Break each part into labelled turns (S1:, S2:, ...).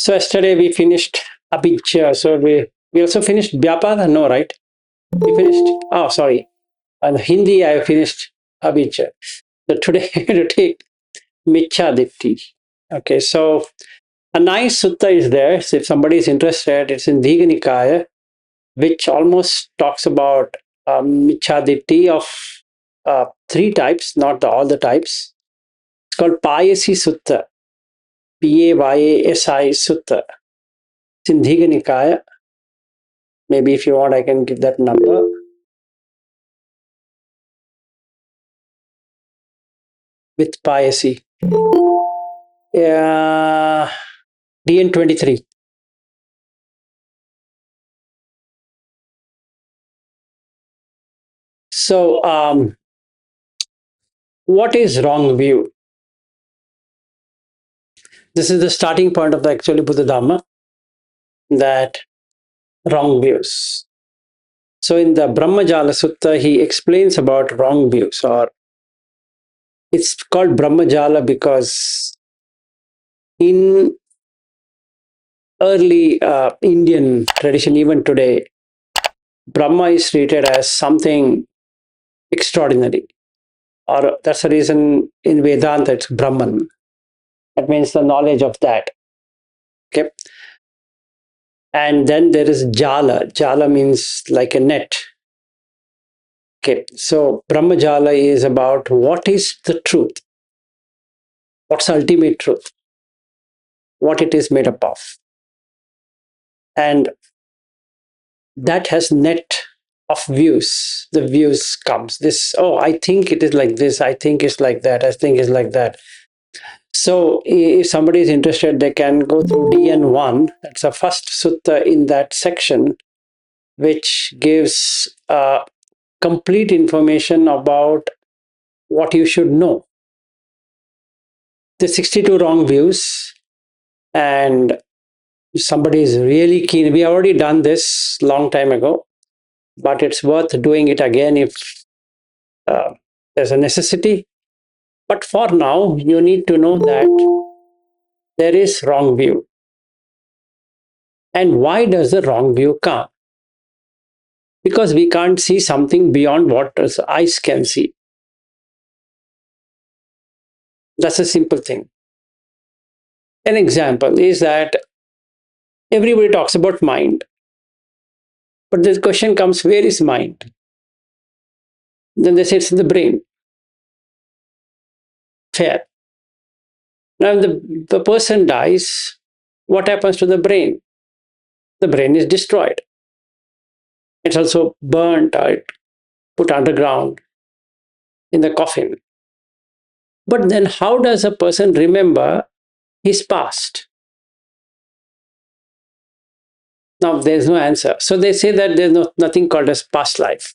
S1: So yesterday we finished Abhijya. So we also finished Vyapara? No, right? We finished. Oh, sorry. On Hindi, I finished Abhijya. So today to take Michhaditti. Okay, so a nice sutta is there. So if somebody is interested, it's in Digha Nikaya, which almost talks about Michhaditti of three types, not all the types. It's called Payasi Sutta. Payasi Sutta. It's in Digha Nikaya. Maybe if you want, I can give that number. With Payasi. DN23. So, what is wrong view? This is the starting point of the actually Buddha Dhamma, that wrong views. So, in the Brahmajala Sutta, he explains about wrong views, or it's called Brahmajala because in early Indian tradition, even today, Brahma is treated as something extraordinary, or that's the reason in Vedanta it's Brahman. That means the knowledge of that. Okay. And then there is Jala. Jala means like a net. Okay. So Brahma Jala is about what is the truth? What's the ultimate truth? What it is made up of. And that has net of views. The views comes. This, oh, I think it is like this. I think it's like that. I think it's like that. So if somebody is interested, they can go through DN1. That's the first sutta in that section, which gives complete information about what you should know. The 62 wrong views, and somebody is really keen. We have already done this long time ago, but it's worth doing it again if there's a necessity. But for now, you need to know that there is wrong view. And why does the wrong view come? Because we can't see something beyond what our eyes can see. That's a simple thing. An example is that everybody talks about mind. But the question comes, where is mind? Then they say it's in the brain. Fair. Now, the person dies, what happens to the brain? The brain is destroyed. It's also burnt or put underground in the coffin. But then how does a person remember his past? Now, there's no answer. So they say that there's nothing called as past life,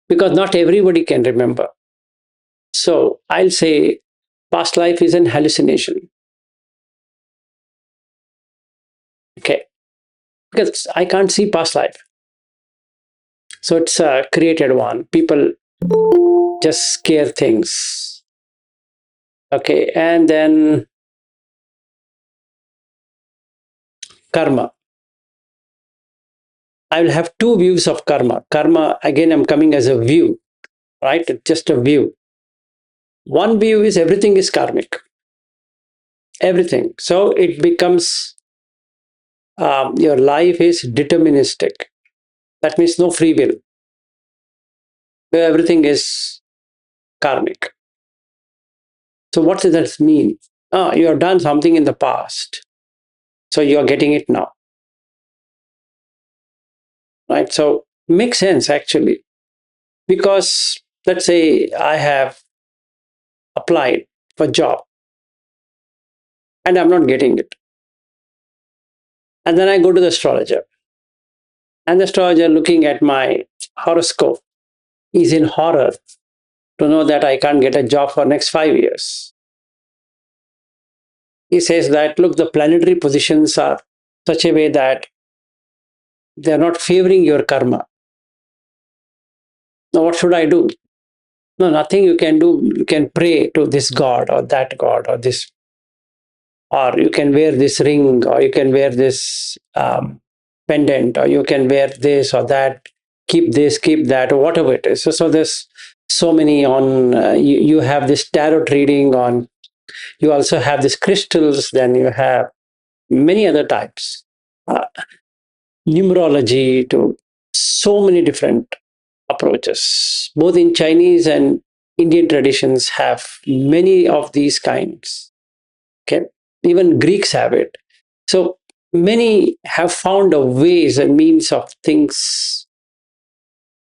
S1: because not everybody can remember. So I'll say past life is an hallucination. Okay. Because I can't see past life. So it's a created one. People just scare things. Okay. And then karma. I will have two views of karma. Karma, again, I'm coming as a view, right? It's just a view. One view is everything is karmic. Everything. So it becomes your life is deterministic. That means no free will. Everything is karmic. So what does that mean? You have done something in the past, so you are getting it now. Right? So makes sense actually. Because let's say I have applied for a job and I'm not getting it. And then I go to the astrologer. And the astrologer, looking at my horoscope, is in horror to know that I can't get a job for next 5 years. He says that, look, the planetary positions are such a way that they are not favoring your karma. Now, what should I do? No, nothing you can do. You can pray to this god or that god or this. or you can wear this ring, or you can wear this pendant, or you can wear this or that, keep this, keep that, or whatever it is. So there's so many on, you have this tarot reading on, you also have these crystals, then you have many other types, uh, numerology, to so many different approaches. Both in Chinese and Indian traditions have many of these kinds. Okay, even Greeks have it. So many have found a ways and means of things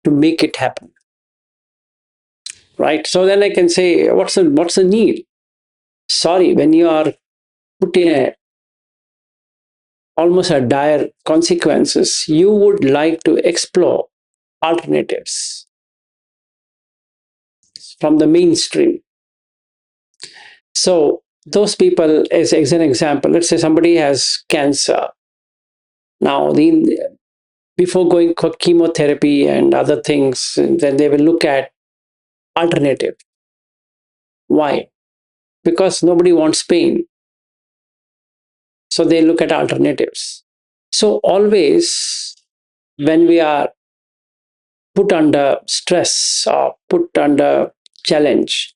S1: to make it happen. Right. So then I can say, what's the need? Sorry, when you are put in a almost a dire consequences, you would like to explore alternatives from the mainstream. So those people, as an example, let's say somebody has cancer. Now, before going for chemotherapy and other things, then they will look at alternative. Why? Because nobody wants pain. So they look at alternatives. So always when we are put under stress or put under challenge,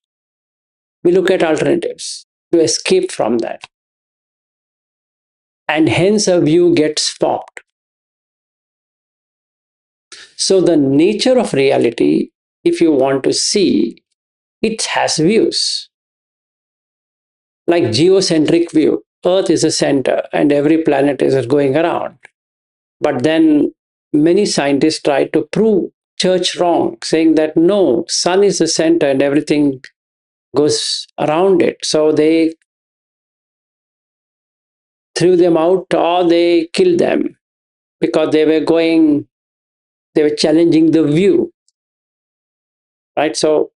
S1: we look at alternatives to escape from that. And hence a view gets formed. So the nature of reality, if you want to see, it has views. Like geocentric view, Earth is the center and every planet is going around. But then many scientists try to prove church wrong, saying that no, sun is the center and everything goes around it. So they threw them out or they killed them because they were challenging the view. Right? So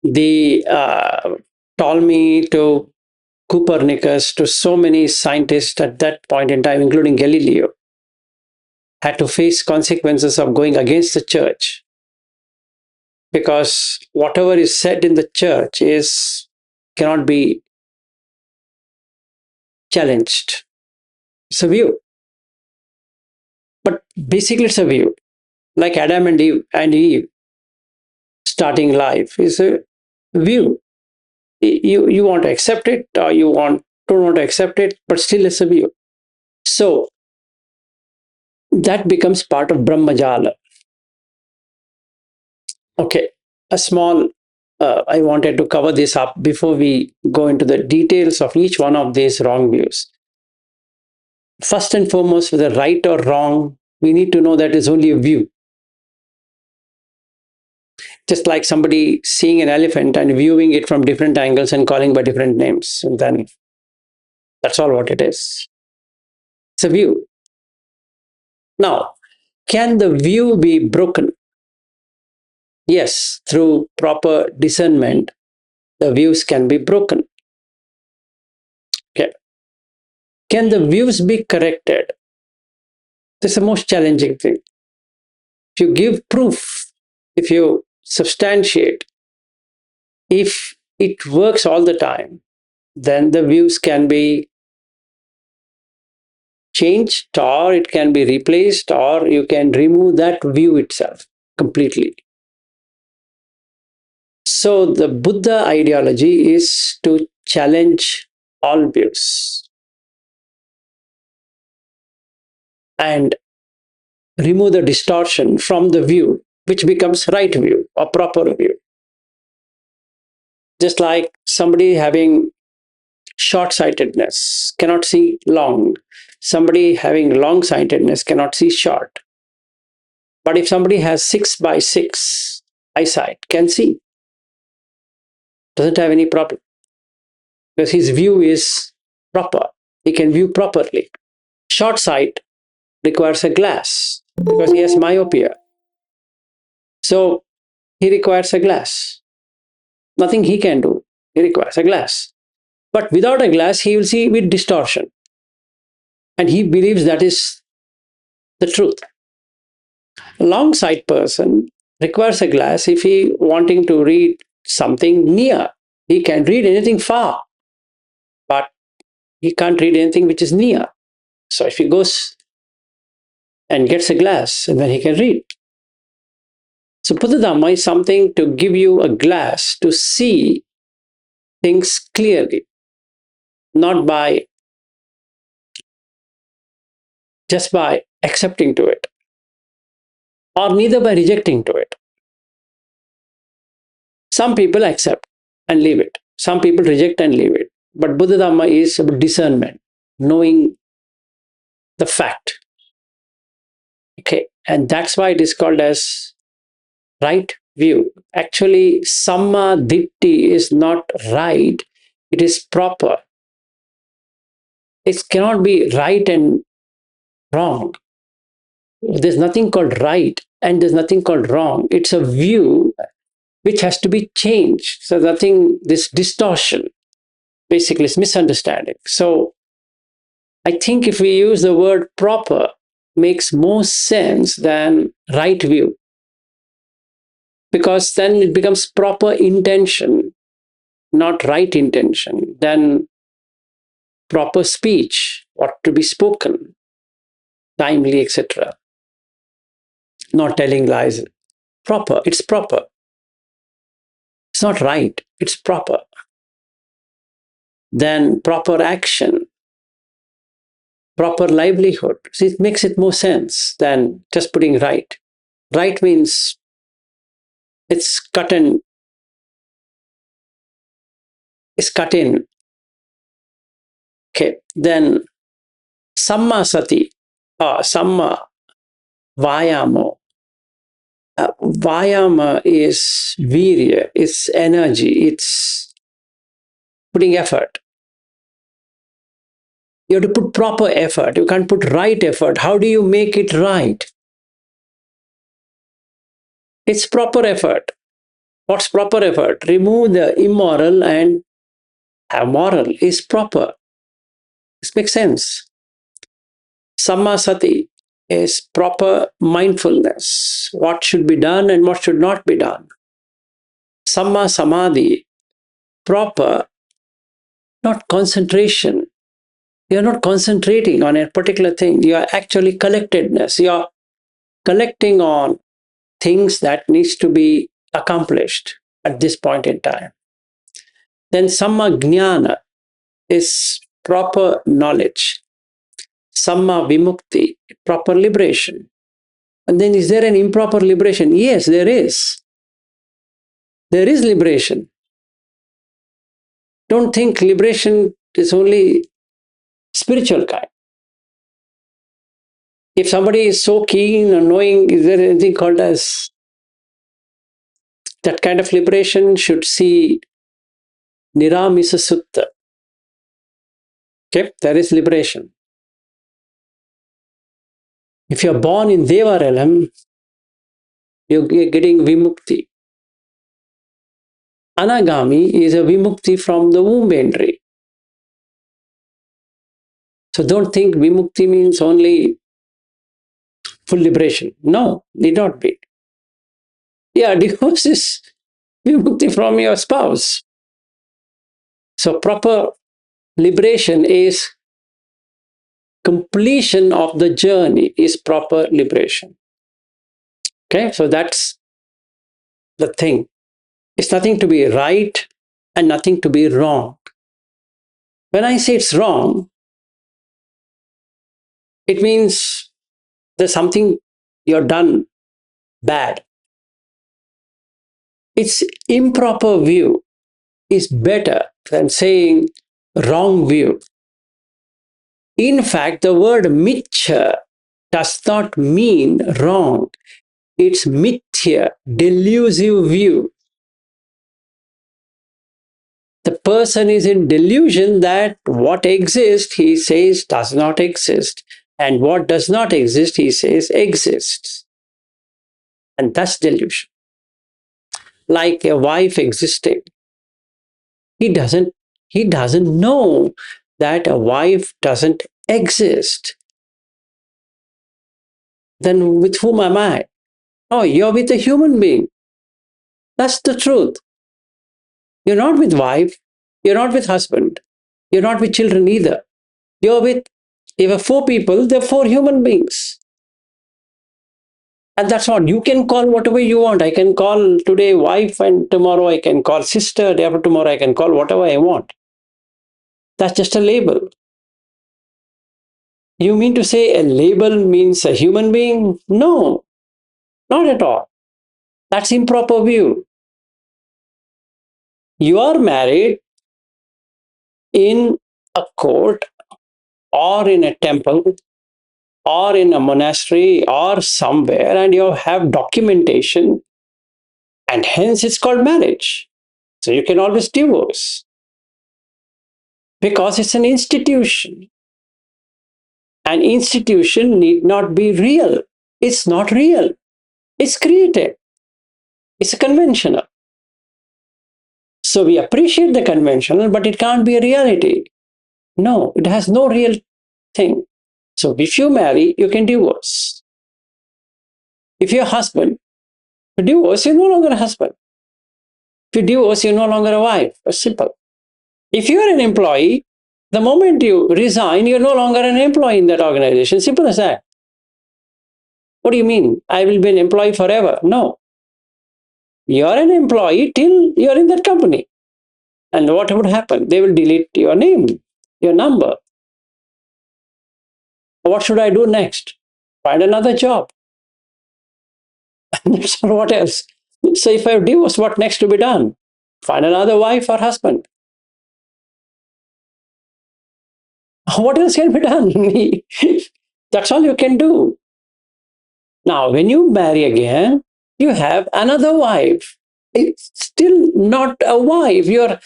S1: the Ptolemy to Copernicus to so many scientists at that point in time, including Galileo, had to face consequences of going against the church, because whatever is said in the church cannot be challenged. It's a view, but basically it's a view. Like Adam and Eve starting life is a view. You want to accept it or don't want to accept it, but still it's a view. So that becomes part of Brahmajala. Okay, a small, I wanted to cover this up before we go into the details of each one of these wrong views. First and foremost, whether right or wrong, we need to know that it's only a view. Just like somebody seeing an elephant and viewing it from different angles and calling by different names. And then that's all what it is. It's a view. Now, can the view be broken? Yes, through proper discernment, the views can be broken. Okay. Can the views be corrected? This is the most challenging thing. If you give proof, if you substantiate, if it works all the time, then the views can be changed, or it can be replaced, or you can remove that view itself completely. So the Buddha ideology is to challenge all views and remove the distortion from the view, which becomes right view or proper view. Just like somebody having short-sightedness cannot see long. Somebody having long-sightedness cannot see short. But if somebody has 6 by 6 eyesight, can see, doesn't have any problem, because his view is proper. He can view properly. Short sight requires a glass because he has myopia. So he requires a glass. Nothing he can do. He requires a glass. But without a glass, he will see with distortion. And he believes that is the truth. A long sight person requires a glass if he wanting to read something near. He can read anything far. but he can't read anything which is near. So if he goes and gets a glass, then he can read. So Buddha Dhamma is something to give you a glass to see things clearly, not by just by accepting to it, or neither by rejecting to it. Some people accept and leave it. Some people reject and leave it. But Buddha Dhamma is about discernment, knowing the fact. Okay, and that's why it is called as right view. Actually, samma ditti is not right, it is proper. It cannot be right and wrong. There's nothing called right and there's nothing called wrong. It's a view which has to be changed. So nothing, this distortion basically is misunderstanding. So I think if we use the word proper, makes more sense than right view, because then it becomes proper intention, not right intention, then proper speech, what to be spoken, timely, etc. Not telling lies. Proper, it's proper. It's not right, it's proper. Then proper action, proper livelihood. So it makes it more sense than just putting right. Right means it's cut in. It's cut in. Okay. Then samma sati, samma vayamo. Vayama is virya, it's energy, it's putting effort. You have to put proper effort. You can't put right effort. How do you make it right? It's proper effort. What's proper effort? Remove the immoral and have moral is proper. This makes sense. Samma sati is proper mindfulness. What should be done and what should not be done. Samma samadhi, proper, not concentration. You're not concentrating on a particular thing. You are actually collectedness. You are collecting on things that needs to be accomplished at this point in time. Then samma jnana is proper knowledge. Samma vimukti, proper liberation. And then is there an improper liberation? Yes, there is. There is liberation. Don't think liberation is only spiritual kind. If somebody is so keen on knowing, is there anything called as that kind of liberation, should see Niramisa Sutta. Okay, there is liberation. If you're born in Deva realm, you're getting vimukti. Anagami is a vimukti from the womb entry. So don't think vimukti means only full liberation. No, need not be. Yeah, divorce is vimukti from your spouse. So proper liberation is completion of the journey, is proper liberation. Okay, so that's the thing. It's nothing to be right and nothing to be wrong. When I say it's wrong, it means there's something you're done bad. Its improper view is better than saying wrong view. In fact, the word mithya does not mean wrong. It's mithya, delusive view. The person is in delusion that what exists, he says, does not exist. And what does not exist, he says, exists. And that's delusion. Like a wife existing. He doesn't know that a wife doesn't exist. Then with whom am I? Oh, you're with a human being. That's the truth. You're not with wife. You're not with husband. You're not with children either. You're with, if are four people, they're four human beings. And that's what you can call whatever you want. I can call today wife, and tomorrow I can call sister, day after tomorrow I can call whatever I want. That's just a label. You mean to say a label means a human being? No, not at all. That's improper view. You are married in a court or in a temple or in a monastery or somewhere, and you have documentation, and hence it's called marriage. So you can always divorce because it's an institution. An institution need not be real. It's not real. It's created. It's a conventional. So we appreciate the conventional, but it can't be a reality. No, it has no real thing. So if you marry, you can divorce. If you're a husband, you divorce, you're no longer a husband. If you divorce, you're no longer a wife. It's simple. If you're an employee, the moment you resign, you're no longer an employee in that organization. Simple as that. What do you mean? I will be an employee forever. No. You're an employee till you're in that company. And what would happen? They will delete your name, your number. What should I do next? Find another job. What else? So if I have divorced, what next to be done? Find another wife or husband. What else can be done? That's all you can do. Now, when you marry again, you have another wife. It's still not a wife. You're,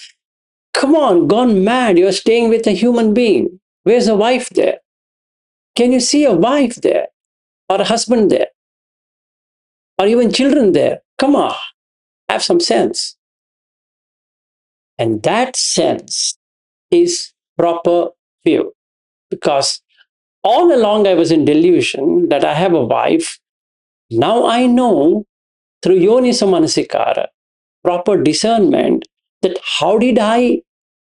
S1: come on, gone mad. You're staying with a human being. Where's a wife there? Can you see a wife there? Or a husband there? Or even children there? Come on, have some sense. And that sense is proper view. Because all along I was in delusion that I have a wife. Now I know through Yoniso Manasikara, proper discernment, that how did I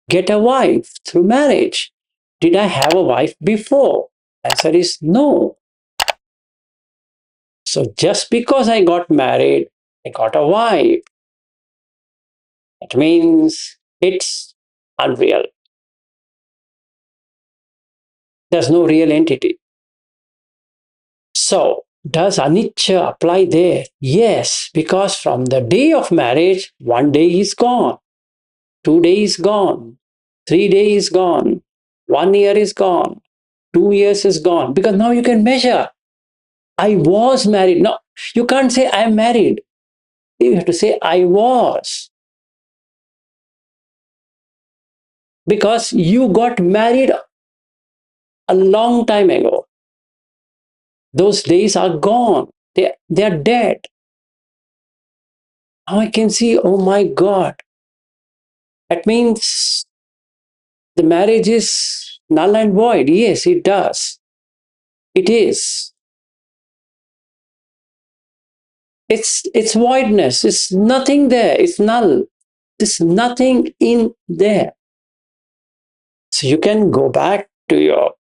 S1: get a wife? Through marriage. Did I have a wife before? Answer is no. So just because I got married, I got a wife. It means it's unreal. There's no real entity. So, does anicca apply there? Yes, because from the day of marriage, 1 day is gone, 2 days gone, 3 days gone, 1 year is gone, 2 years is gone. Because now you can measure. I was married. No, you can't say I am married. You have to say I was. Because you got married a long time ago. Those days are gone. They are dead. Now I can see, oh my God. That means the marriage is null and void. Yes, it does. It is. It's voidness. It's nothing there. It's null. There's nothing in there. So you can go back to your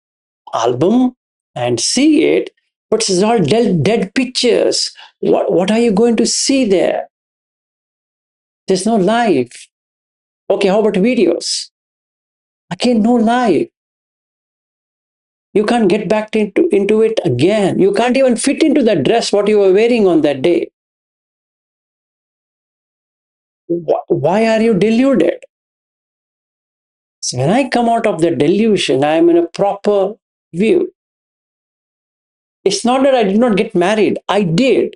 S1: album and see it, but it's all dead pictures. What are you going to see there? There's no life. Okay, how about videos? Again, no life. You can't get back into it again. You can't even fit into that dress what you were wearing on that day. Why are you deluded? So when I come out of the delusion, I am in a proper view. It's not that I did not get married. I did.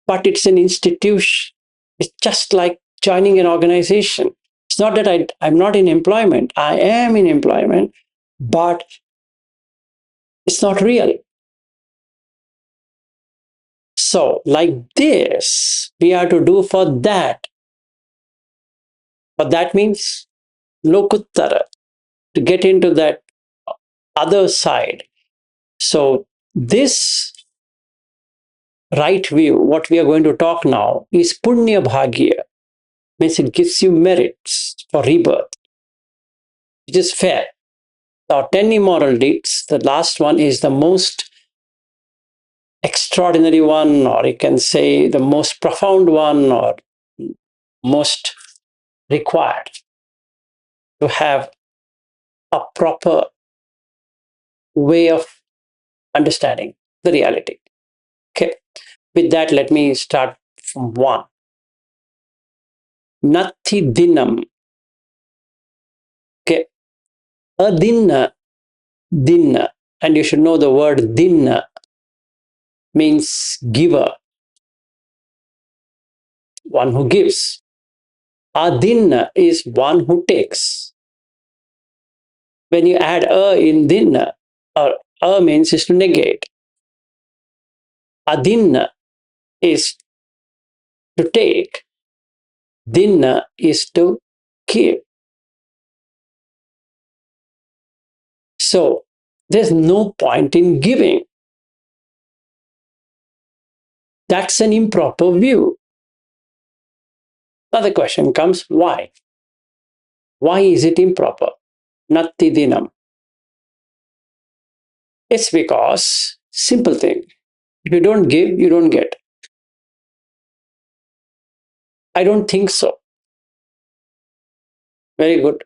S1: But it's an institution. It's just like joining an organization. It's not that I'm not in employment. I am in employment, but it's not real. So, like this, we have to do for that. But that means lokuttara, to get into that other side. So, this right view, what we are going to talk now, is punya bhagya, means it gives you merits for rebirth. which is fair. Now, 10 immoral deeds, the last one is the most extraordinary one, or you can say the most profound one, or most required to have a proper way of understanding the reality. Okay. With that, let me start from one. Nati dinam. Okay. A dinna, dinna. And you should know the word dinna means giver, one who gives. Adinna is one who takes. When you add a in dinna, or a means is to negate. Adinna is to take. Dinna is to give. So there's no point in giving. That's an improper view. Now the question comes, why? Why is it improper? Natti dinam. It's because, simple thing, if you don't give, you don't get. I don't think so. Very good.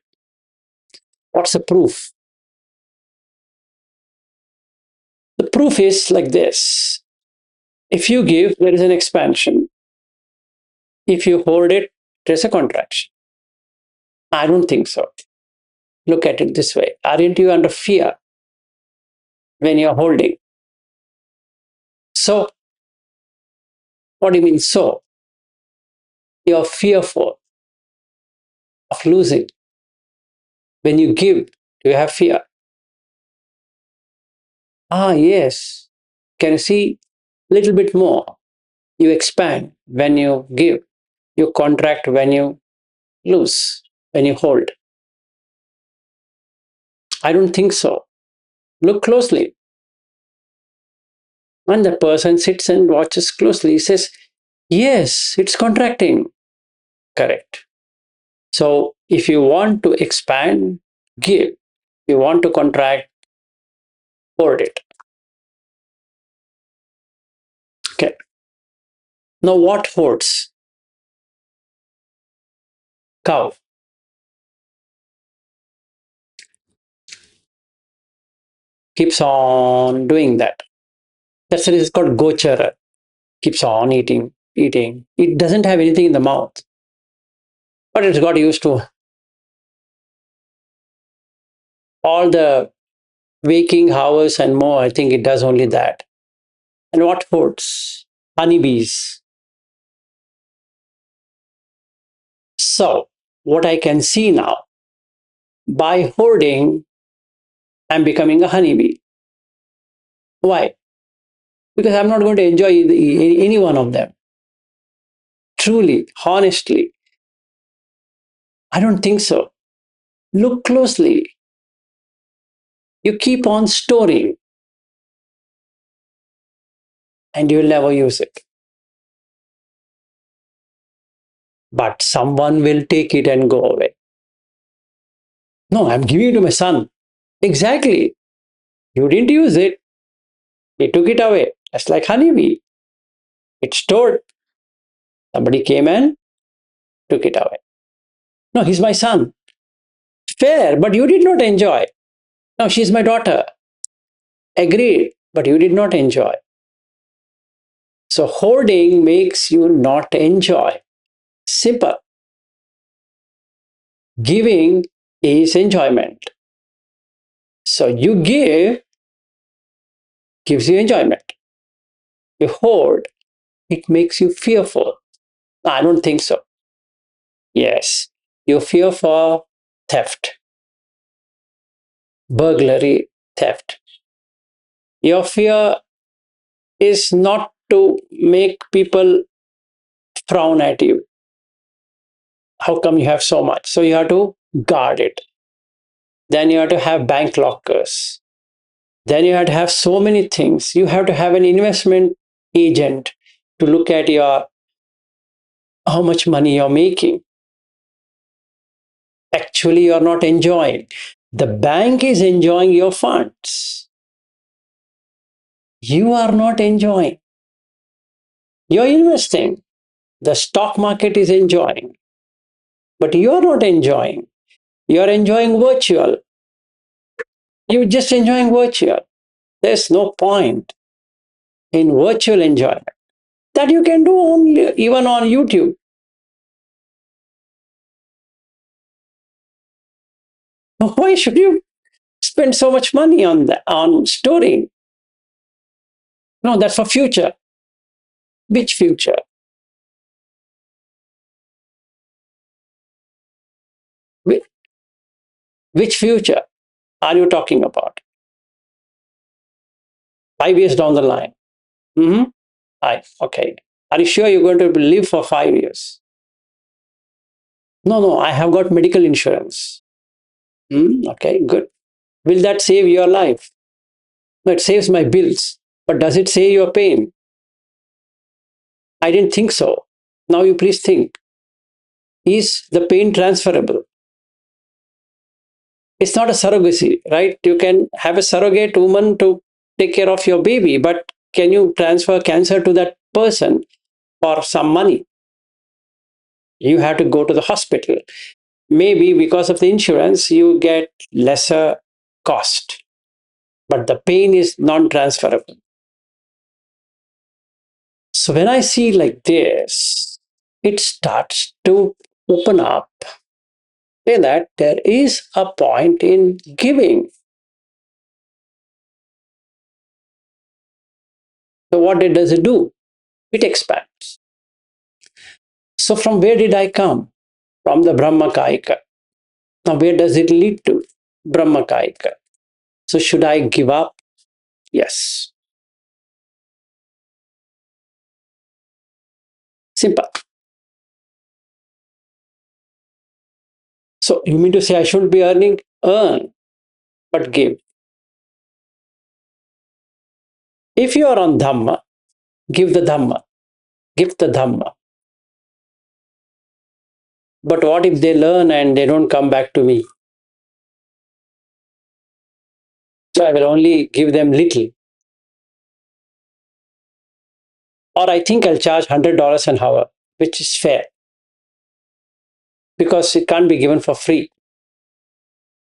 S1: What's the proof? The proof is like this. If you give, there is an expansion. If you hold it, there's a contraction. I don't think so. Look at it this way. Aren't you under fear when you're holding? So, what do you mean so? You're fearful of losing. When you give, do you have fear? Ah, yes. Can you see a little bit more? You expand when you give. You contract when you lose, when you hold. I don't think so. Look closely. And the person sits and watches closely. He says, yes, it's contracting. Correct. So if you want to expand, give. If you want to contract, hold it. Okay. Now what holds? Cow. Keeps on doing that. That's the reason it's called gochara. Keeps on eating, eating. It doesn't have anything in the mouth, but it's got used to all the waking hours and more. I think it does only that. And what holds? Honeybees. So, what I can see now, by hoarding, I'm becoming a honeybee. Why? Because I'm not going to enjoy any one of them. Truly, honestly, I don't think so. Look closely. You keep on storing and you'll never use it. But someone will take it and go away. No, I'm giving it to my son. Exactly. You didn't use it. He took it away. That's like honeybee. It's stored. Somebody came and took it away. No, he's my son. Fair, but you did not enjoy. No, she's my daughter. Agreed, but you did not enjoy. So hoarding makes you not enjoy. Simple. Giving is enjoyment. So you give, gives you enjoyment. You hoard, it makes you fearful. I don't think so. Yes, you fear for theft, burglary, theft. Your fear is not to make people frown at you. How come you have so much? So you have to guard it. Then you have to have bank lockers. Then you have to have so many things. You have to have an investment agent to look at your how much money you're making. Actually, you're not enjoying. The bank is enjoying your funds. You are not enjoying. You're investing. The stock market is enjoying, but you're not enjoying. You're enjoying virtual. You're just enjoying virtual. There's no point in virtual enjoyment that you can do only even on YouTube. Why should you spend so much money on that, on storing? No, that's for future. Which future? Which future are you talking about? 5 years down the line. Mm-hmm. Okay. Are you sure you're going to live for 5 years? No, no, I have got medical insurance. Okay, good. Will that save your life? No, it saves my bills. But does it save your pain? I didn't think so. Now you please think. Is the pain transferable? It's not a surrogacy, right? You can have a surrogate woman to take care of your baby, but can you transfer cancer to that person for some money? You have to go to the hospital. Maybe because of the insurance, you get lesser cost, but the pain is non transferable. So when I see like this, it starts to open up, say that there is a point in giving. So what does it do? It expands. So from where did I come? From the Brahmakaika. Now where does it lead to? Brahmakaika. So should I give up? Yes. Simple. So you mean to say I should be earning? Earn, but give. If you are on Dhamma, give the Dhamma. Give the Dhamma. But what if they learn and they don't come back to me? So I will only give them little. Or I think I'll charge $100 an hour, which is fair because it can't be given for free.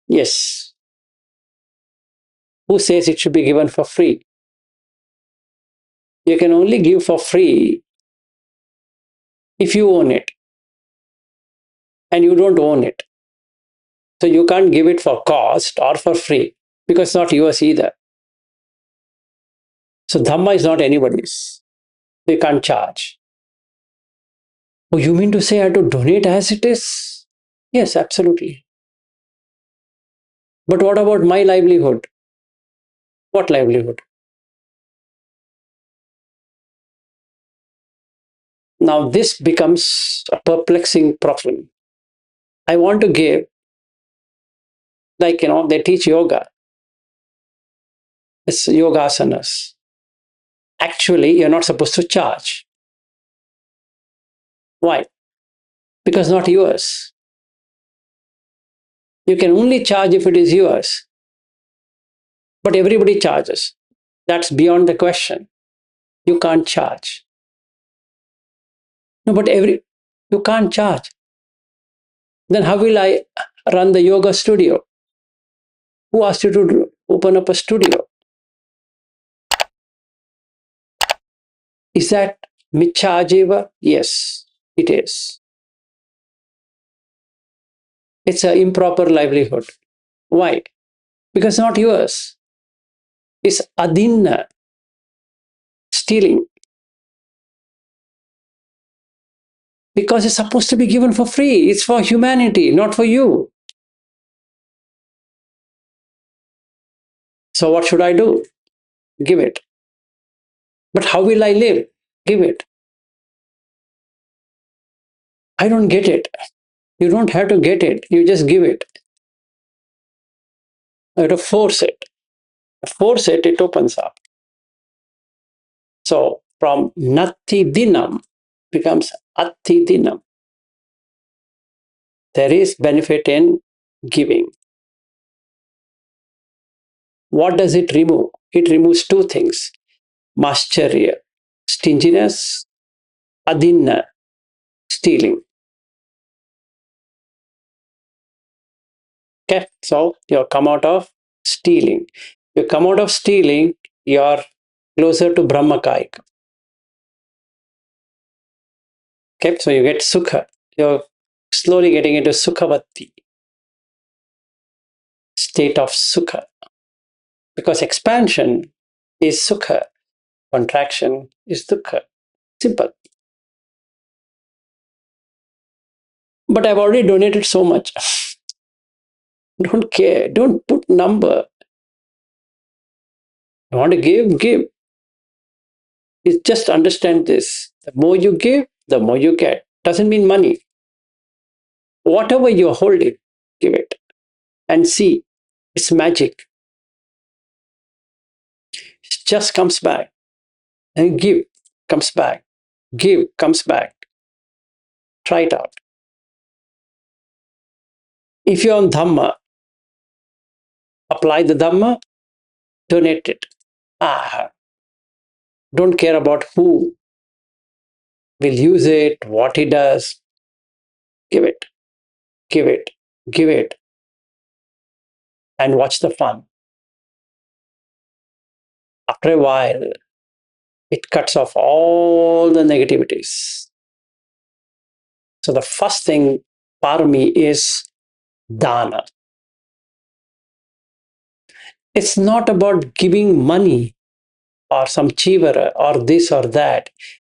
S1: Yes. Who says it should be given for free? You can only give for free if you own it, and you don't own it. So you can't give it for cost or for free because it's not yours either. So Dhamma is not anybody's. You can't charge. Oh, you mean to say I have to donate as it is? Yes, absolutely. But what about my livelihood? What livelihood? Now this becomes a perplexing problem. I want to give, like, they teach yoga. It's yoga asanas. Actually, you're not supposed to charge. Why? Because not yours. You can only charge if it is yours. But everybody charges. That's beyond the question. You can't charge. No, but you can't charge. Then how will I run the yoga studio? Who asked you to open up a studio? Is that michajeva? Yes, it is. It's an improper livelihood. Why? Because not yours. It's adinna, stealing. Because it's supposed to be given for free. It's for humanity, not for you. So what should I do? Give it. But how will I live? Give it. I don't get it. You don't have to get it. You just give it. You have to force it. Force it, it opens up. So from nati dinam becomes atti dinam. There is benefit in giving. What does it remove? It removes two things: mascharya, stinginess, adinna, stealing. Okay, so you come out of stealing. You come out of stealing, you're closer to Brahmakaika. Okay, so you get sukha. You're slowly getting into sukhavati, state of sukha. Because expansion is sukha, contraction is dukkha. Simple. But I've already donated so much. Don't care. Don't put number. You want to give, give. You just understand this. The more you give, the more you get. Doesn't mean money. Whatever you hold it, give it. And see, it's magic. It just comes back. And give, comes back. Give, comes back. Try it out. If you're on Dhamma, apply the Dhamma, donate it. Don't care about who will use it, what he does. Give it, give it, give it, and watch the fun. After a while, it cuts off all the negativities. So the first thing, parami, is dana. It's not about giving money or some chivara or this or that.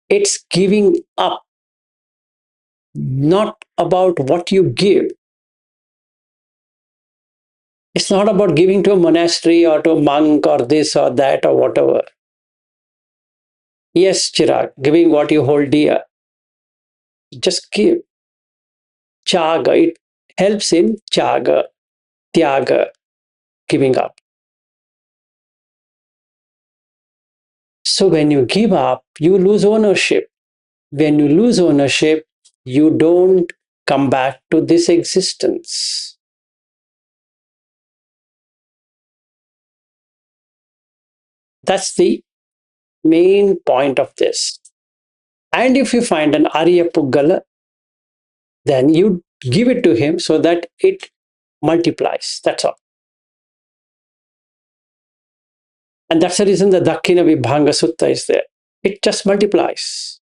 S1: It's giving up, not about what you give. It's not about giving to a monastery or to a monk or this or that or whatever. Yes, Chirag, giving what you hold dear. Just give. Chaga, it helps in chaga, tyaga, giving up. So when you give up, you lose ownership. When you lose ownership, you don't come back to this existence. That's the main point of this. And if you find an Arya Puggala, then you give it to him so that it multiplies. That's all. And that's the reason the Dakkhina Vibhanga Sutta is there. It just multiplies.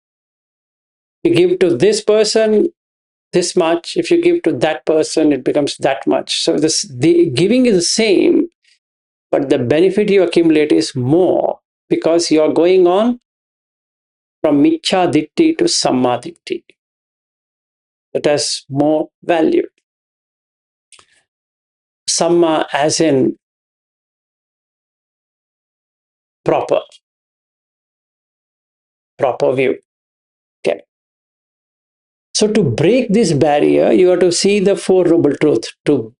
S1: You give to this person this much. If you give to that person, it becomes that much. So the giving is the same, but the benefit you accumulate is more because you are going on from Michcha Ditti to Samma Ditti. It has more value. Samma as in proper, proper view. Okay. So to break this barrier, you have to see the Four Noble Truths. To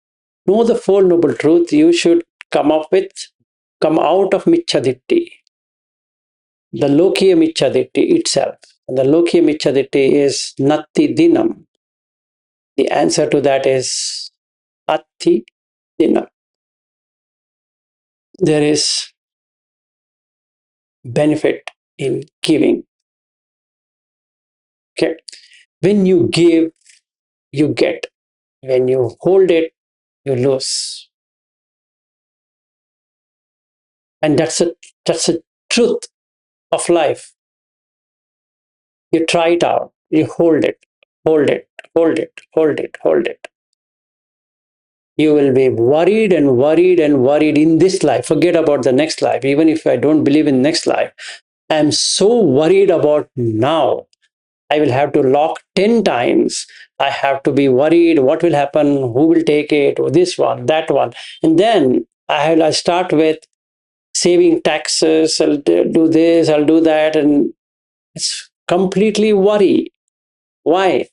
S1: know the Four Noble Truths, you should come out of Michchaditti, the Lokiya Michchaditti itself. And the Lokiya Michchaditti is Natti Dinam. The answer to that is Atti Dinam. There is benefit in giving. Okay. When you give, you get. When you hold it, you lose. And that's a truth of life. You try it out. You hold it, hold it, hold it, hold it, hold it. You will be worried and worried and worried in this life. Forget about the next life. Even if I don't believe in next life, I am so worried about now. I will have to lock 10 times. I have to be worried. What will happen? Who will take it? Or this one, that one. And then I'll start with saving taxes. I'll do this, I'll do that. And it's completely worry. Why?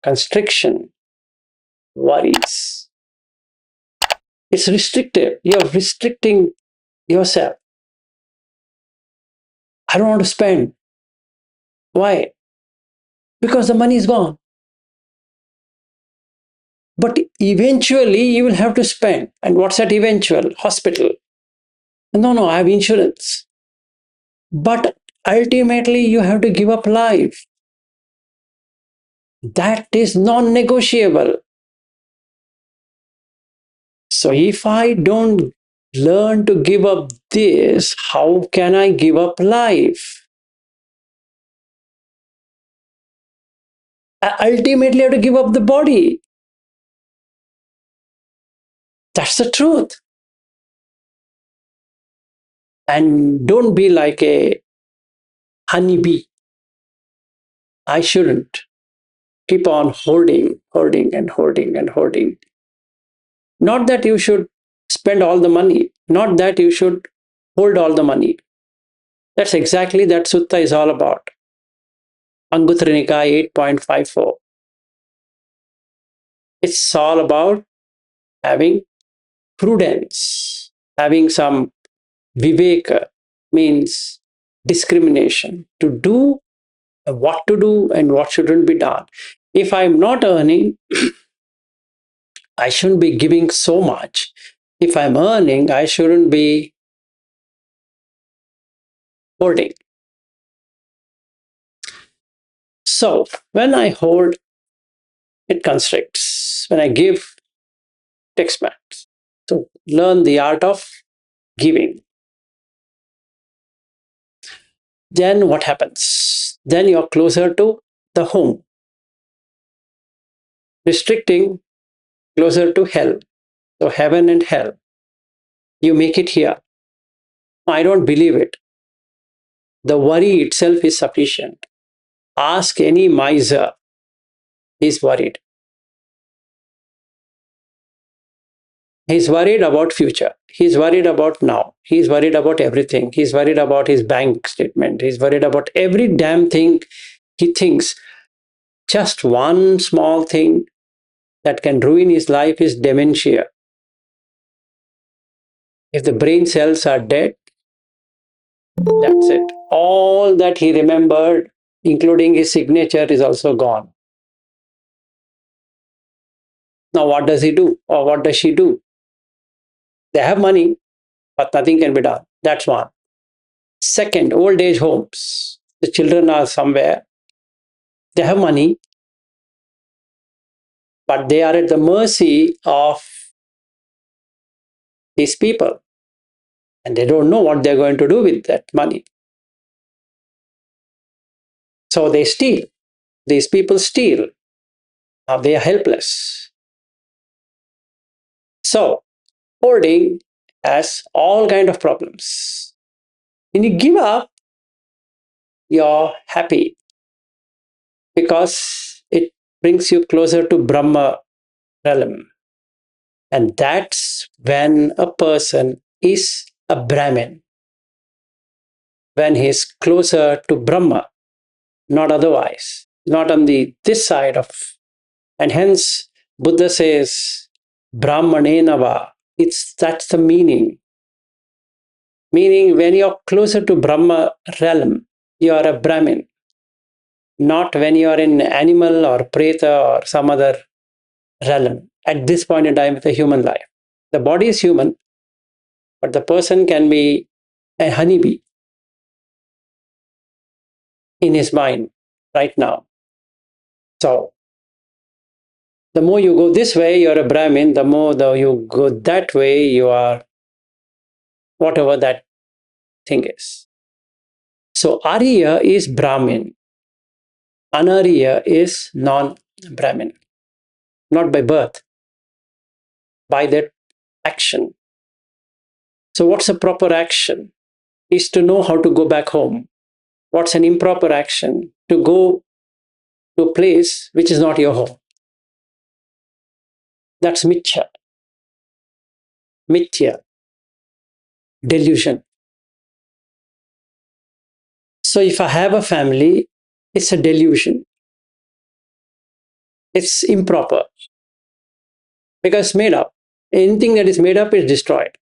S1: Constriction, worries. It's restrictive. You're restricting yourself. I don't want to spend. Why? Because the money is gone. But eventually you will have to spend. And what's that eventual? Hospital. No, no, I have insurance. But ultimately you have to give up life. That is non-negotiable. So if I don't learn to give up this, how can I give up life? I ultimately have to give up the body. That's the truth. And don't be like a honeybee. I shouldn't keep on hoarding, hoarding, and hoarding, and hoarding. Not that you should spend all the money, not that you should hold all the money. That's exactly that sutta is all about. Anguttara Nikaya 8.54. It's all about having prudence, having some viveka, means discrimination, to do what to do and what shouldn't be done. If I'm not earning, I shouldn't be giving so much. If I'm earning, I shouldn't be hoarding. So when I hold, it constricts. When I give, it expands. So learn the art of giving. Then what happens? Then you're closer to the home. Restricting, closer to hell. So heaven and hell. You make it here. I don't believe it. The worry itself is sufficient. Ask any miser, he's worried. He's worried about future. He's worried about now. He's worried about everything. He's worried about his bank statement. He's worried about every damn thing he thinks. Just one small thing that can ruin his life is dementia. If the brain cells are dead, that's it. All that he remembered, including his signature, is also gone. Now, what does he do? Or what does she do? They have money, but nothing can be done. That's one. Second, old age homes. The children are somewhere. They have money, but they are at the mercy of these people. And they don't know what they're going to do with that money. So they steal. These people steal. Now they are helpless. So hoarding has all kind of problems. When you give up, you're happy because it brings you closer to Brahma realm. And that's when a person is a Brahmin, when he's closer to Brahma, not otherwise, not on this side of. And hence, Buddha says, Brahmanenava. That's the meaning. Meaning, when you're closer to Brahma realm, you are a Brahmin. Not when you are in animal or preta or some other realm at this point in time with a human life. The body is human, but the person can be a honeybee in his mind right now. So the more you go this way, you're a Brahmin. The more you go that way, you are whatever that thing is. So Arya is Brahmin. Anarya is non-Brahmin. Not by birth, by their action. So what's a proper action? Is to know how to go back home. What's an improper action? To go to a place which is not your home. That's mithya. Mithya. Delusion. So if I have a family, it's a delusion. It's improper because it's made up. Anything that is made up is destroyed.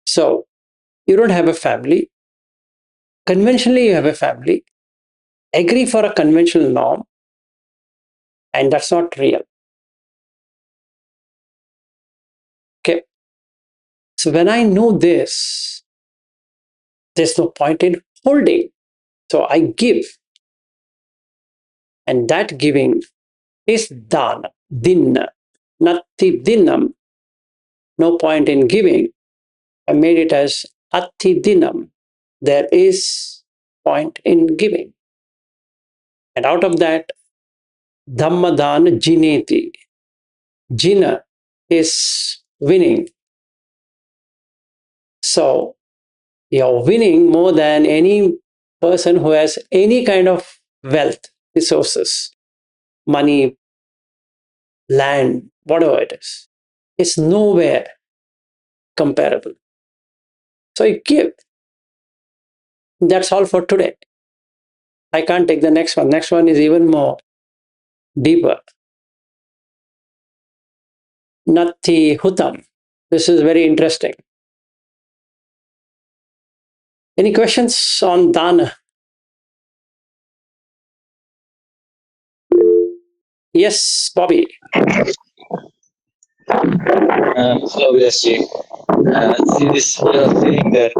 S1: So you don't have a family. Conventionally, you have a family. Agree for a conventional norm, and that's not real. So when I know this, there's no point in holding. So I give. And that giving is dana, dinna, natti dinam. No point in giving. I made it as atti dinam. There is point in giving. And out of that, dhammadana jineti. Jina is winning. So you're winning more than any person who has any kind of wealth, resources, money, land, whatever it is. It's nowhere comparable. So you give. That's all for today. I can't take the next one. Next one is even more deeper. Natti hutam. This is very interesting. Any questions on dana? Yes, Bobby.
S2: Hello, Vyasji. See, this way of saying that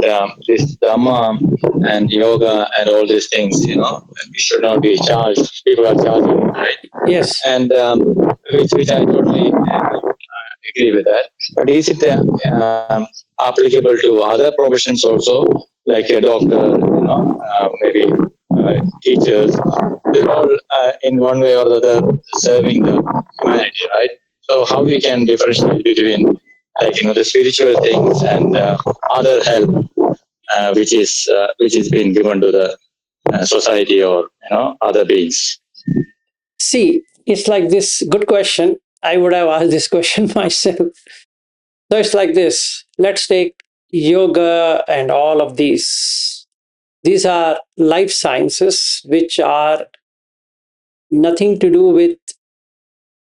S2: this Dhamma and yoga and all these things, it should not be charged. People are charging, right?
S1: Yes.
S2: And which I totally agree with that. But is it applicable to other professions also, like a doctor, maybe teachers? They're all in one way or the other serving the humanity, right? So how we can differentiate between the spiritual things and other help which is being given to the society or other beings.
S1: See, it's like this. Good question. I would have asked this question myself. So it's like this. Let's take yoga and all of these. These are life sciences which are nothing to do with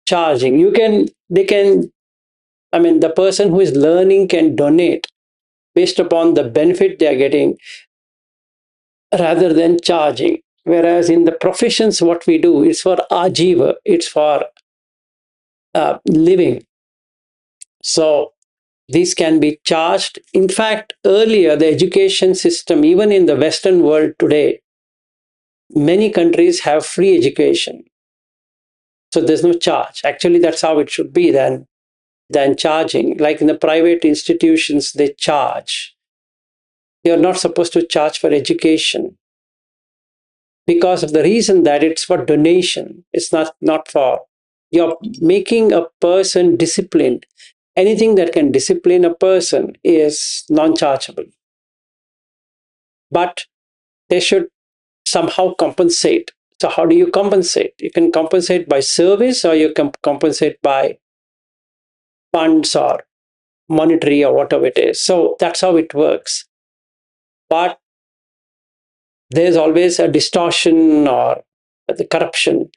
S1: charging. The person who is learning can donate based upon the benefit they are getting rather than charging. Whereas in the professions, what we do is for ajiva, it's for living. So these can be charged. In fact, earlier, the education system, even in the Western world today, many countries have free education. So there's no charge. Actually, that's how it should be than charging. Like in the private institutions, they charge. You're not supposed to charge for education because of the reason that it's for donation. It's not for, you're making a person disciplined. Anything that can discipline a person is non-chargeable. But they should somehow compensate. So how do you compensate? You can compensate by service, or you can compensate by funds or monetary or whatever it is. So that's how it works. But there's always a distortion or the corruption.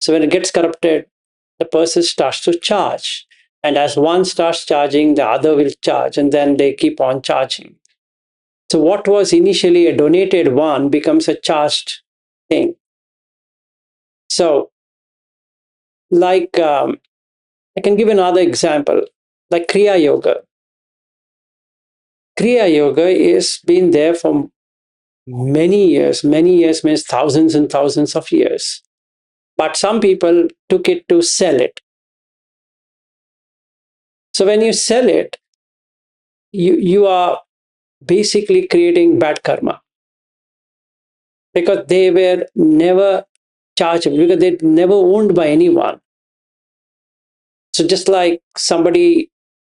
S1: So when it gets corrupted, the person starts to charge. And as one starts charging, the other will charge, and then they keep on charging. So what was initially a donated one becomes a charged thing. So, like, I can give another example, like Kriya Yoga. Kriya Yoga is been there for many years. Many years means thousands and thousands of years. But some people took it to sell it. So when you sell it, you are basically creating bad karma because they were never chargeable, because they never owned by anyone. So just like somebody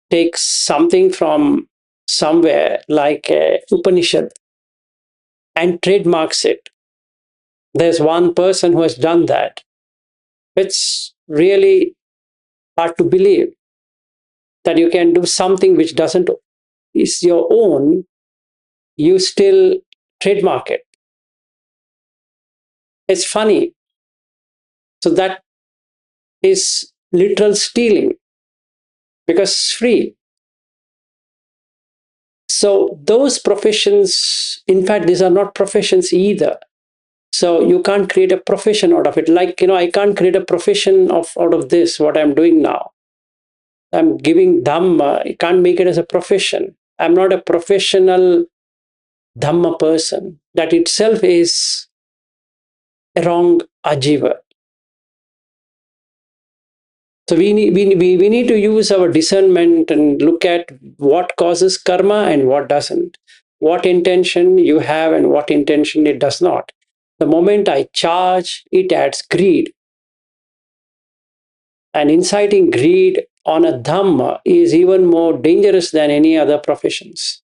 S1: takes something from somewhere, like a Upanishad, and trademarks it. There's one person who has done that. It's really hard to believe that you can do something which doesn't is your own, you still trademark it. It's funny. So that is literal stealing because it's free. So those professions, in fact, these are not professions either. So you can't create a profession out of it. Like, I can't create a profession out of this, what I'm doing now. I'm giving Dhamma. You can't make it as a profession. I'm not a professional Dhamma person. That itself is a wrong ajiva. So we need to use our discernment and look at what causes karma and what doesn't. What intention you have and what intention it does not. The moment I charge, it adds greed. And inciting greed on a dhamma is even more dangerous than any other professions.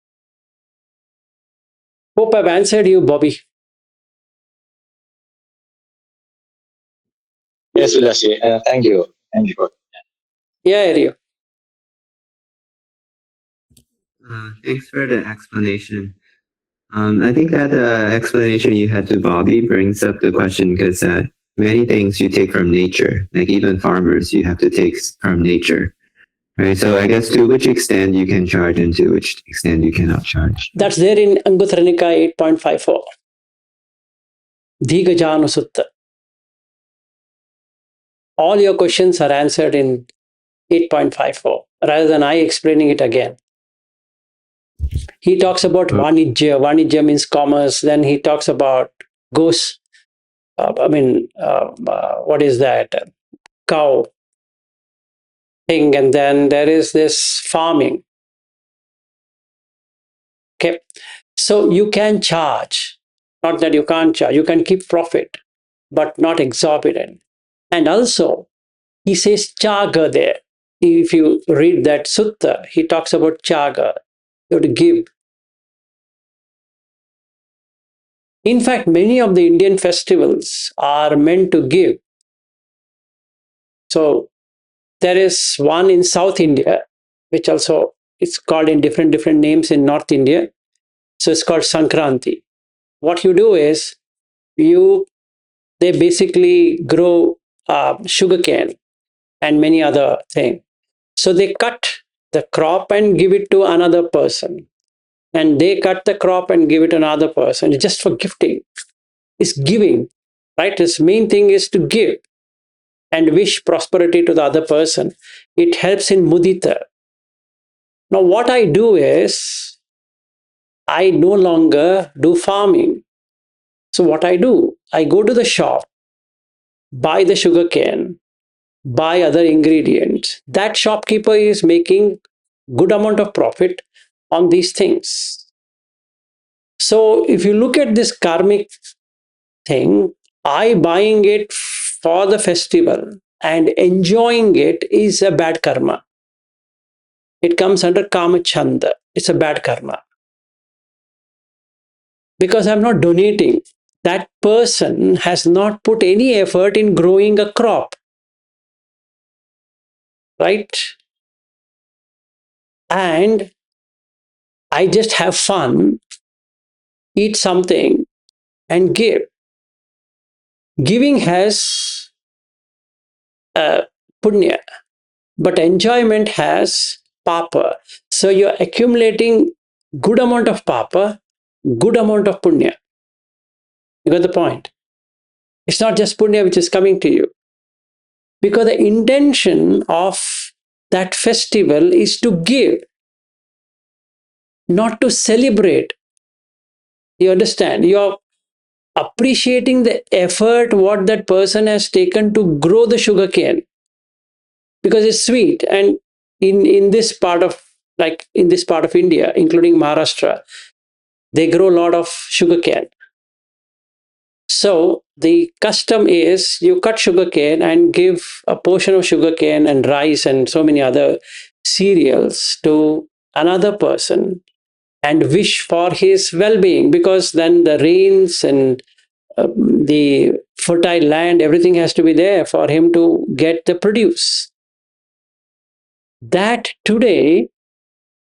S1: Hope I've answered you, Bobby.
S2: Yes, Vilashi. Thank you. Thank you.
S1: Yeah, Rio.
S3: Thanks for the explanation. I think that explanation you had to Bobby brings up the question because many things you take from nature, like even farmers, you have to take from nature. Right, so I guess to which extent you can charge and to which extent you cannot charge.
S1: That's there in Anguttara Nikaya 8.54. Dhigajanu Sutta. All your questions are answered in 8.54 rather than I explaining it again. He talks about Vanijya. Vanijya means commerce. Then he talks about goes. What is that? Cow thing. And then there is this farming. Okay. So you can charge. Not that you can't charge. You can keep profit, but not exorbitant. And also, he says chaga there. If you read that sutta, he talks about chaga. You have to give. In fact, many of the Indian festivals are meant to give. So there is one in South India, which also it's called in different names in North India. So it's called Sankranti. What you do is they basically grow sugarcane and many other things. So they cut the crop and give it to another person. And they cut the crop and give it to another person. It's just for gifting. It's giving, right? His main thing is to give and wish prosperity to the other person. It helps in mudita. Now, what I do is I no longer do farming. So, what I do, I go to the shop, buy the sugar cane, buy other ingredients. That shopkeeper is making good amount of profit on these things. So, if you look at this karmic thing, I buying it for the festival and enjoying it is a bad karma. It comes under kama chanda. It's a bad karma. Because I'm not donating. That person has not put any effort in growing a crop. Right? And I just have fun, eat something, and give. Giving has punya, but enjoyment has papa. So you're accumulating good amount of papa, good amount of punya. You got the point? It's not just punya which is coming to you. Because the intention of that festival is to give, not to celebrate. You understand? You're appreciating the effort what that person has taken to grow the sugar cane because it's sweet. And in this part of India, including Maharashtra, they grow a lot of sugar cane. So the custom is you cut sugarcane and give a portion of sugarcane and rice and so many other cereals to another person and wish for his well-being because then the rains and the fertile land, everything has to be there for him to get the produce. That today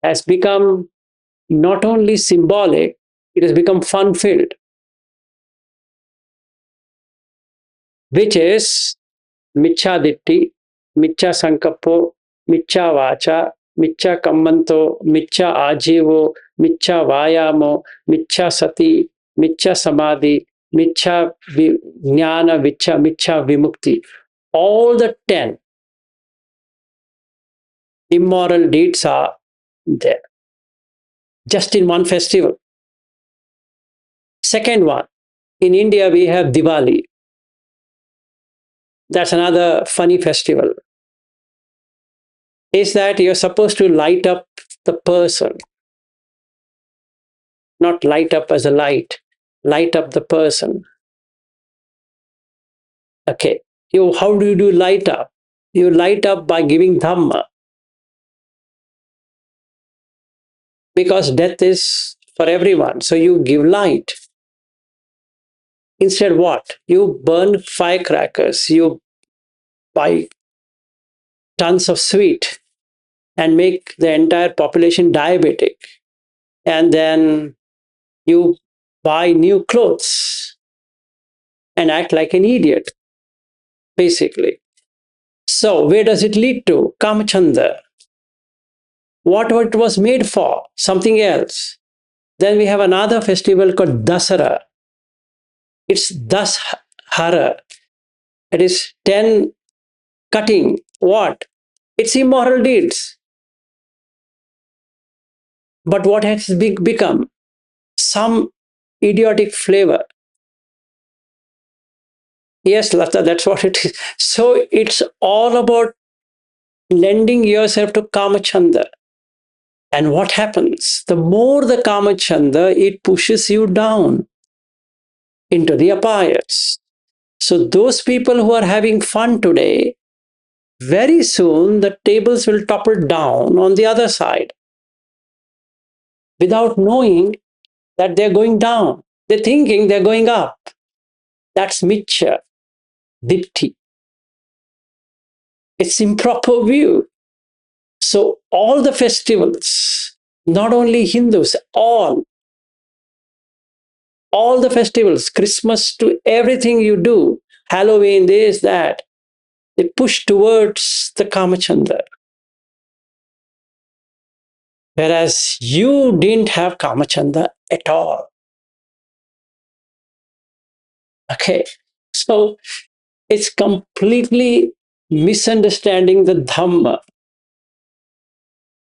S1: has become not only symbolic, it has become fun-filled, which is Michcha Ditti, Michcha Sankapo, Michcha Vacha, Michcha Kammanto, Michcha Ajivo, Michcha Vayamo, Michcha Sati, Michcha Samadhi, Michcha Jnana, Michcha Vimukti. All the 10 immoral deeds are there. Just in one festival. Second one, in India we have Diwali. That's another funny festival. Is that you're supposed to light up the person, not light up as a light up the person. Okay. How do you do light up? You light up by giving Dhamma. Because death is for everyone. So you give light. Instead, what? You burn firecrackers, you buy tons of sweet and make the entire population diabetic. And then you buy new clothes and act like an idiot, basically. So, where does it lead to? Kamachanda. What it was made for? Something else. Then we have another festival called Dasara. It's Dashara. It is 10 cutting. What? It's immoral deeds. But what has become? Some idiotic flavor. Yes, Lata, that's what it is. So it's all about lending yourself to Kamachanda. And what happens? The more the Kamachanda, it pushes you down into the apayas. So those people who are having fun today, very soon the tables will topple down on the other side without knowing that they're going down. They're thinking they're going up. That's Michya, Dipti. It's improper view. So all the festivals, not only Hindus, all the festivals, Christmas to everything you do, Halloween, this, that, they push towards the Kamachanda. Whereas you didn't have Kamachanda at all. Okay, so it's completely misunderstanding the Dhamma.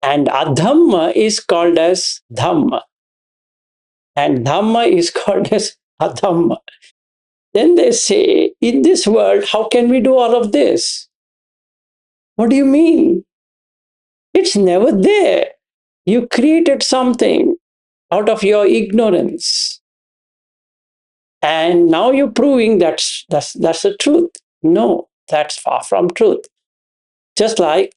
S1: And Adhamma is called as Dhamma. And Dhamma is called as Adhamma. Then they say, in this world, how can we do all of this? What do you mean? It's never there. You created something out of your ignorance. And now you're proving that's the truth. No, that's far from truth. Just like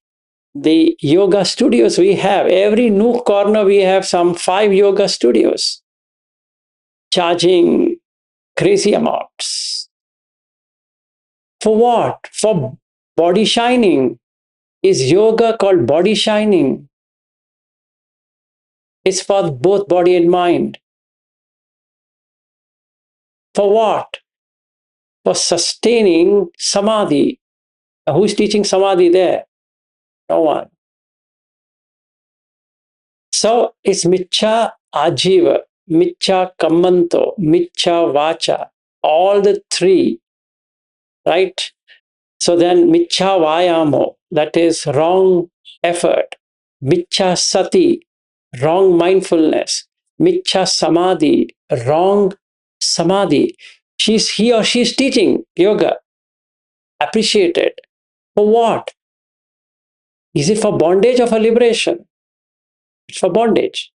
S1: the yoga studios we have, every nook corner we have some 5 yoga studios charging crazy amounts. For what? For body shining. Is yoga called body shining? It's for both body and mind. For what? For sustaining samadhi. Who's teaching samadhi there? No one. So it's Michya Ajiva, Michya Kammanto, Michya Vacha, all the 3, right? So then Michya Vayamo, that is wrong effort. Michya Sati, wrong mindfulness. Michya Samadhi, wrong samadhi. He or she is teaching yoga. Appreciate it. For what? Is it for bondage or for liberation? It's for bondage.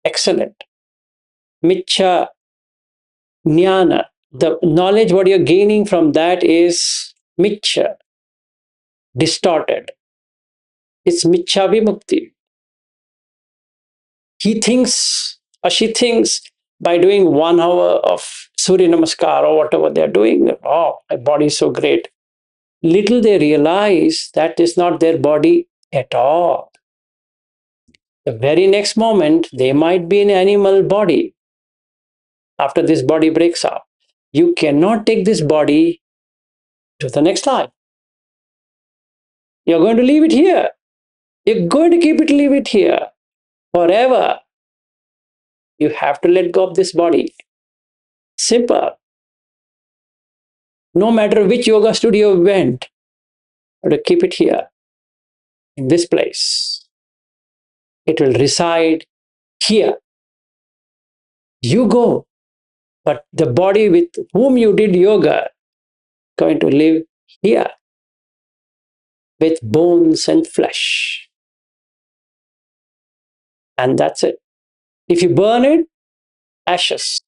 S1: Excellent. Michya Jnana, the knowledge what you're gaining from that is Michya, distorted. It's Michya Vimukti. He thinks or she thinks by doing 1 hour of Surya Namaskar or whatever they're doing, oh, my body is so great. Little they realize that is not their body at all. The very next moment, they might be in an animal body after this body breaks up. You cannot take this body to the next life. You're going to leave it here. You're going to leave it here forever. You have to let go of this body. Simple. No matter which yoga studio you went, you have to keep it here. in this place. It will reside here. You go, but the body with whom you did yoga going to live here with bones and flesh. And that's it. If you burn it, ashes.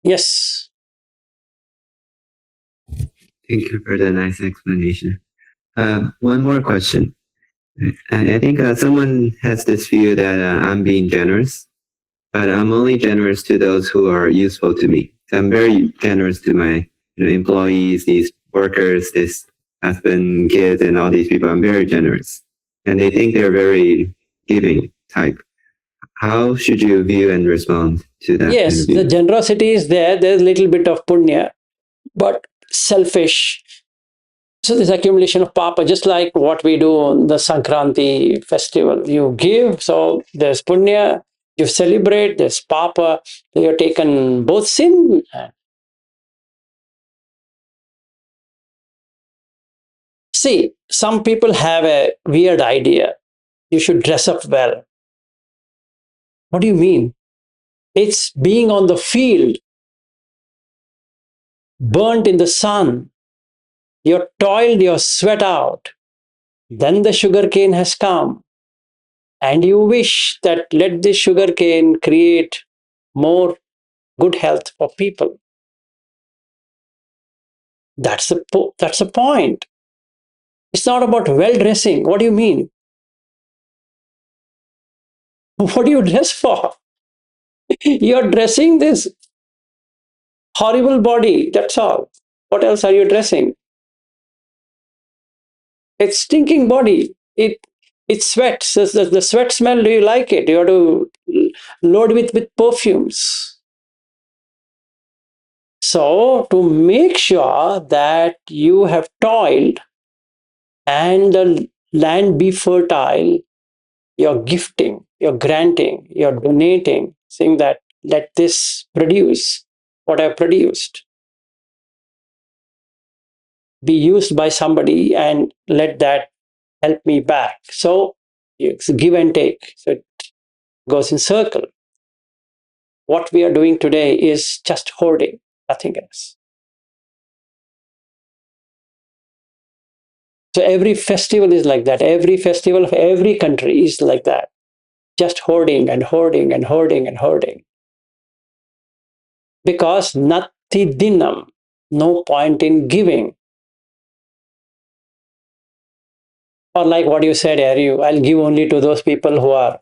S1: Yes.
S3: Thank you for the nice explanation. One more question. I think someone has this view that I'm being generous, but I'm only generous to those who are useful to me. I'm very generous to my employees, these workers, this husband, kids, and all these people. I'm very generous. And they think they're very giving type. How should you view and respond to that?
S1: Yes, the generosity is there. There's a little bit of punya, but selfish. So this accumulation of papa, just like what we do on the Sankranti festival, you give, so there's punya, you celebrate, there's papa, you're taken both sin. See, some people have a weird idea. You should dress up well. What do you mean? It's being on the field, burnt in the sun. You're toiled your sweat out. Then the sugar cane has come. And you wish that let this sugar cane create more good health for people. That's the point. It's not about well dressing. What do you mean? What do you dress for? You're dressing this horrible body. That's all. What else are you dressing? It's stinking body. It sweats. The sweat smell. Do you like it? You have to load with perfumes. So to make sure that you have toiled and the land be fertile, you're gifting, you're granting, you're donating, saying that let this produce what I've produced, be used by somebody and let that help me back. So it's give and take. So it goes in circle. What we are doing today is just hoarding, nothing else. So every festival is like that. Every festival of every country is like that. Just hoarding and hoarding and hoarding and hoarding. Because nati dinam, no point in giving. Or like what you said, Aryu, I'll give only to those people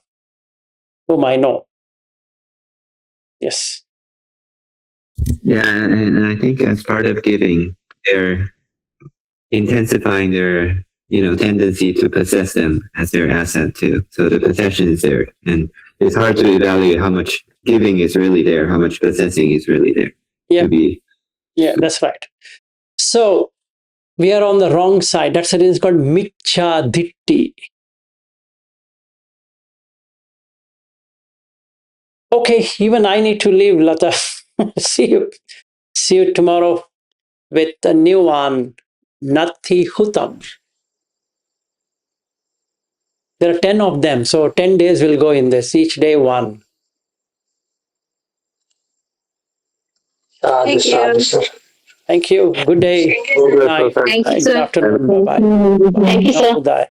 S1: whom I know. Yes.
S3: Yeah, and I think as part of giving, they're intensifying their tendency to possess them as their asset too. So the possession is there, and it's hard to evaluate how much giving is really there, how much possessing is really there.
S1: Yeah. Yeah, that's right. So we are on the wrong side. That's the reason it's called Michcha Ditti. Okay, even I need to leave, Lata. See you tomorrow with a new one, Nati Hutam. There are 10 of them, so 10 days will go in this, each day one.
S4: Thank you.
S1: Thank you. Good day. Good night.
S4: Thank you,
S1: Good
S4: sir.
S1: afternoon. Bye-bye.
S4: Thank you, sir.